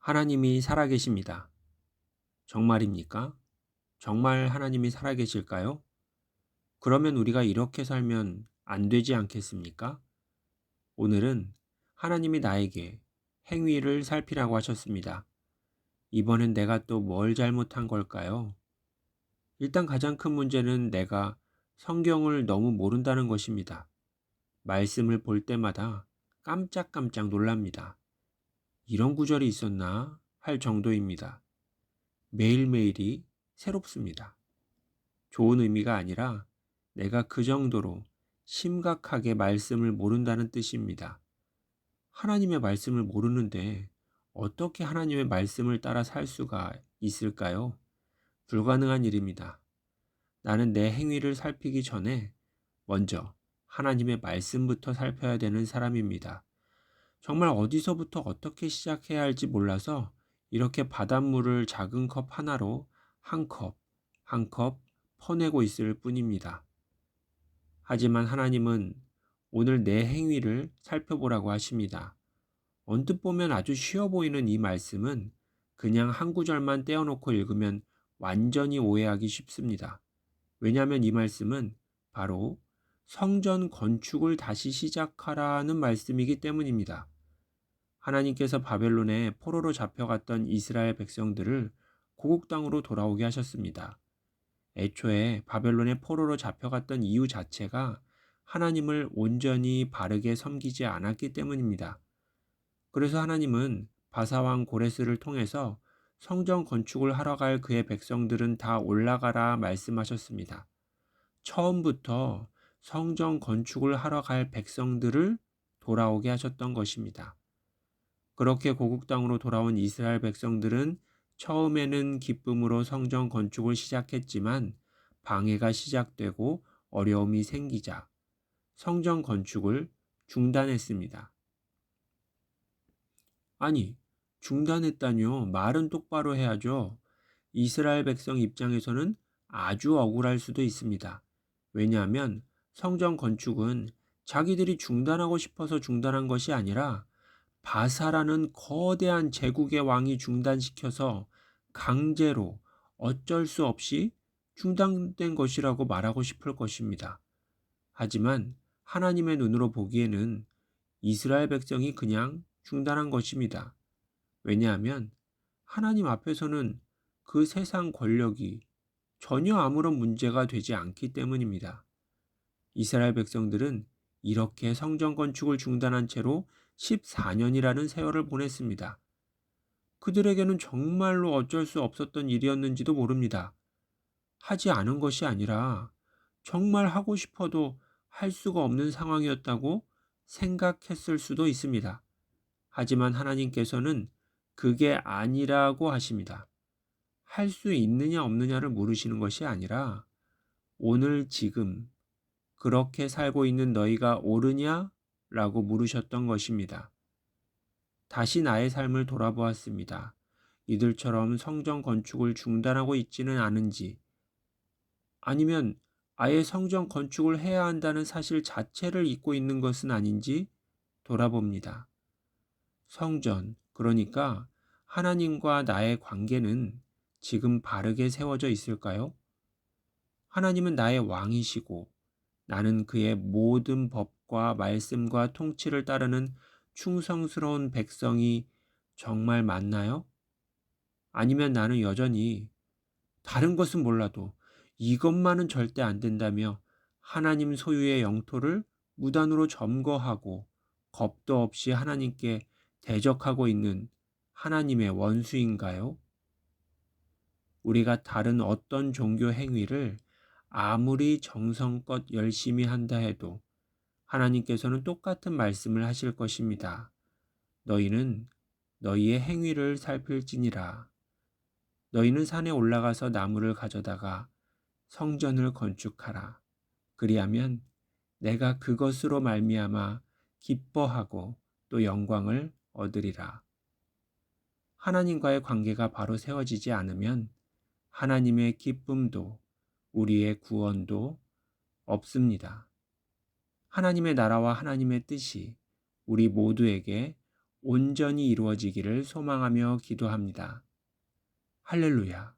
하나님이 살아계십니다. 정말입니까? 정말 하나님이 살아계실까요? 그러면 우리가 이렇게 살면 안 되지 않겠습니까? 오늘은 하나님이 나에게 행위를 살피라고 하셨습니다. 이번엔 내가 또 뭘 잘못한 걸까요? 일단 가장 큰 문제는 내가 성경을 너무 모른다는 것입니다. 말씀을 볼 때마다 깜짝깜짝 놀랍니다. 이런 구절이 있었나 할 정도입니다. 매일매일이 새롭습니다. 좋은 의미가 아니라 내가 그 정도로 심각하게 말씀을 모른다는 뜻입니다. 하나님의 말씀을 모르는데 어떻게 하나님의 말씀을 따라 살 수가 있을까요? 불가능한 일입니다. 나는 내 행위를 살피기 전에 먼저 하나님의 말씀부터 살펴야 되는 사람입니다. 정말 어디서부터 어떻게 시작해야 할지 몰라서 이렇게 바닷물을 작은 컵 하나로 한 컵, 한 컵 퍼내고 있을 뿐입니다. 하지만 하나님은 오늘 내 행위를 살펴보라고 하십니다. 언뜻 보면 아주 쉬워 보이는 이 말씀은 그냥 한 구절만 떼어놓고 읽으면 완전히 오해하기 쉽습니다. 왜냐하면 이 말씀은 바로 성전 건축을 다시 시작하라는 말씀이기 때문입니다. 하나님께서 바벨론에 포로로 잡혀갔던 이스라엘 백성들을 고국 땅으로 돌아오게 하셨습니다. 애초에 바벨론에 포로로 잡혀갔던 이유 자체가 하나님을 온전히 바르게 섬기지 않았기 때문입니다. 그래서 하나님은 바사왕 고레스를 통해서 성전 건축을 하러 갈 그의 백성들은 다 올라가라 말씀하셨습니다. 처음부터 성전 건축을 하러 갈 백성들을 돌아오게 하셨던 것입니다. 그렇게 고국 땅으로 돌아온 이스라엘 백성들은 처음에는 기쁨으로 성전 건축을 시작했지만 방해가 시작되고 어려움이 생기자 성전 건축을 중단했습니다. 아니, 중단했다뇨? 말은 똑바로 해야죠. 이스라엘 백성 입장에서는 아주 억울할 수도 있습니다. 왜냐하면 성전 건축은 자기들이 중단하고 싶어서 중단한 것이 아니라 바사라는 거대한 제국의 왕이 중단시켜서 강제로 어쩔 수 없이 중단된 것이라고 말하고 싶을 것입니다. 하지만 하나님의 눈으로 보기에는 이스라엘 백성이 그냥 중단한 것입니다. 왜냐하면 하나님 앞에서는 그 세상 권력이 전혀 아무런 문제가 되지 않기 때문입니다. 이스라엘 백성들은 이렇게 성전 건축을 중단한 채로 14년이라는 세월을 보냈습니다. 그들에게는 정말로 어쩔 수 없었던 일이었는지도 모릅니다. 하지 않은 것이 아니라 정말 하고 싶어도 할 수가 없는 상황이었다고 생각했을 수도 있습니다. 하지만 하나님께서는 그게 아니라고 하십니다. 할 수 있느냐 없느냐를 물으시는 것이 아니라 오늘 지금 그렇게 살고 있는 너희가 옳으냐? 라고 물으셨던 것입니다. 다시 나의 삶을 돌아보았습니다. 이들처럼 성전 건축을 중단하고 있지는 않은지, 아니면 아예 성전 건축을 해야 한다는 사실 자체를 잊고 있는 것은 아닌지 돌아봅니다. 성전, 그러니까 하나님과 나의 관계는 지금 바르게 세워져 있을까요? 하나님은 나의 왕이시고 나는 그의 모든 법과 말씀과 통치를 따르는 충성스러운 백성이 정말 맞나요? 아니면 나는 여전히 다른 것은 몰라도 이것만은 절대 안 된다며 하나님 소유의 영토를 무단으로 점거하고 겁도 없이 하나님께 대적하고 있는 하나님의 원수인가요? 우리가 다른 어떤 종교 행위를 아무리 정성껏 열심히 한다 해도 하나님께서는 똑같은 말씀을 하실 것입니다. 너희는 너희의 행위를 살필지니라. 너희는 산에 올라가서 나무를 가져다가 성전을 건축하라. 그리하면 내가 그것으로 말미암아 기뻐하고 또 영광을 얻으리라. 하나님과의 관계가 바로 세워지지 않으면 하나님의 기쁨도 우리의 구원도 없습니다. 하나님의 나라와 하나님의 뜻이 우리 모두에게 온전히 이루어지기를 소망하며 기도합니다. 할렐루야.